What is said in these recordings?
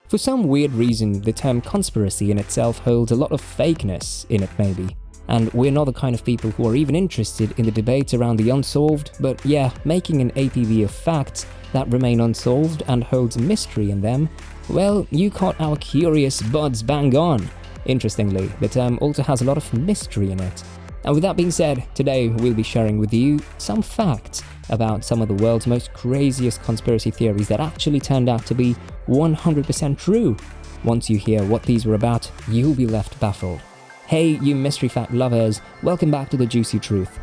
For some weird reason, the term conspiracy in itself holds a lot of fakeness in it maybe. And we're not the kind of people who are even interested in the debate around the unsolved, but yeah, making an APB of facts that remain unsolved and holds mystery in them, well, you caught our curious buds bang on. Interestingly, the term also has a lot of mystery in it. And with that being said, today we'll be sharing with you some facts about some of the world's most craziest conspiracy theories that actually turned out to be 100% true. Once you hear what these were about, you'll be left baffled. Hey, you mystery fact lovers, welcome back to the Juicy Truth.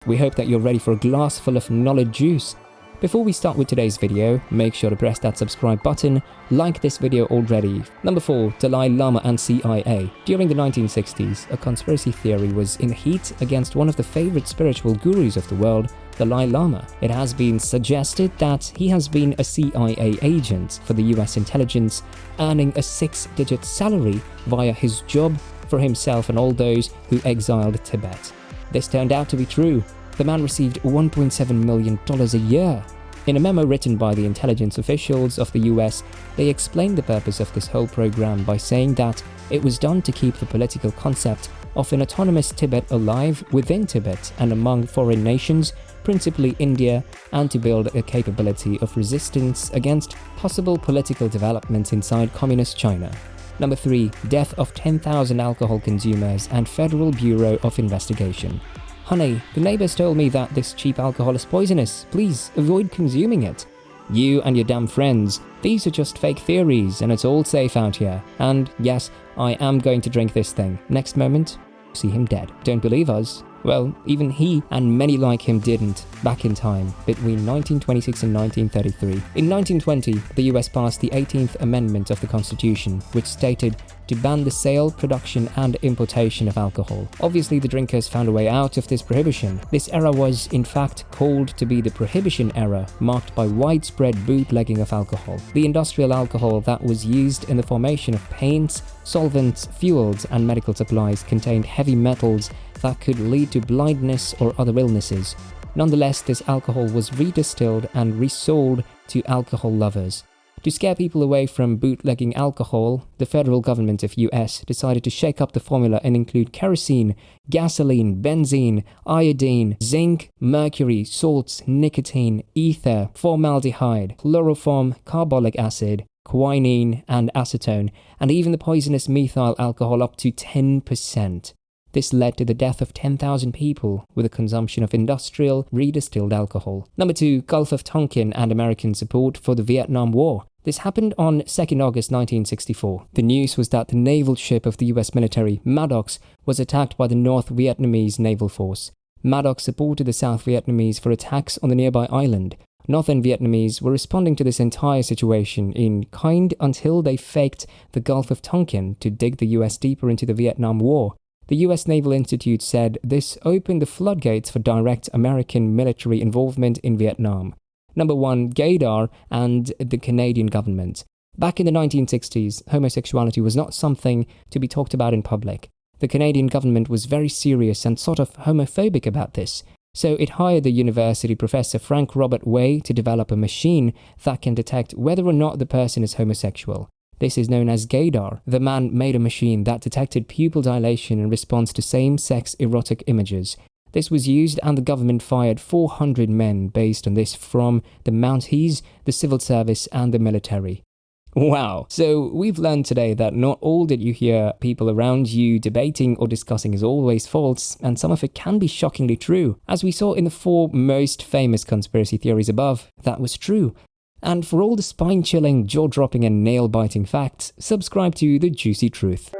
We hope that you're ready for a glass full of knowledge juice. Before we start with today's video, make sure to press that subscribe button, like this video already. Number 4. Dalai Lama and CIA. During the 1960s, a conspiracy theory was in heat against one of the favorite spiritual gurus of the world, Dalai Lama. It has been suggested that he has been a CIA agent for the US intelligence, earning a 6-digit salary via his job for himself and all those who exiled Tibet. This turned out to be true. The man received $1.7 million a year. In a memo written by the intelligence officials of the US, they explained the purpose of this whole program by saying that it was done to keep the political concept of an autonomous Tibet alive within Tibet and among foreign nations, principally India, and to build a capability of resistance against possible political developments inside communist China. Number 3. Death of 10,000 alcohol consumers and Federal Bureau of Investigation. Honey, the neighbors told me that this cheap alcohol is poisonous. Please avoid consuming it. You and your damn friends. These are just fake theories and it's all safe out here. And yes, I am going to drink this thing. Next moment, see him dead. Don't believe us? Well, even he and many like him didn't back in time between 1926 and 1933. In 1920, the US passed the 18th Amendment of the Constitution, which stated to ban the sale, production and importation of alcohol. Obviously, the drinkers found a way out of this prohibition. This era was, in fact, called to be the Prohibition Era, marked by widespread bootlegging of alcohol. The industrial alcohol that was used in the formation of paints, solvents, fuels and medical supplies contained heavy metals that could lead to blindness or other illnesses. Nonetheless, this alcohol was redistilled and resold to alcohol lovers. To scare people away from bootlegging alcohol, the federal government of US decided to shake up the formula and include kerosene, gasoline, benzene, iodine, zinc, mercury, salts, nicotine, ether, formaldehyde, chloroform, carbolic acid, quinine and acetone, and even the poisonous methyl alcohol up to 10%. This led to the death of 10,000 people with the consumption of industrial, redistilled alcohol. Number 2. Gulf of Tonkin and American support for the Vietnam War. This happened on 2nd August 1964. The news was that the naval ship of the US military, Maddox, was attacked by the North Vietnamese naval force. Maddox supported the South Vietnamese for attacks on the nearby island. Northern Vietnamese were responding to this entire situation in kind until they faked the Gulf of Tonkin to dig the US deeper into the Vietnam War. The US Naval Institute said this opened the floodgates for direct American military involvement in Vietnam. Number 1. Gaydar and the Canadian government. Back in the 1960s, homosexuality was not something to be talked about in public. The Canadian government was very serious and sort of homophobic about this, so it hired the university professor Frank Robert Way to develop a machine that can detect whether or not the person is homosexual. This is known as Gaydar. The man made a machine that detected pupil dilation in response to same-sex erotic images. This was used and the government fired 400 men based on this from the Mounties, the civil service and the military. Wow. So we've learned today that not all that you hear people around you debating or discussing is always false, and some of it can be shockingly true. As we saw in the 4 most famous conspiracy theories above, that was true. And for all the spine-chilling, jaw-dropping and nail-biting facts, subscribe to The Juicy Truth.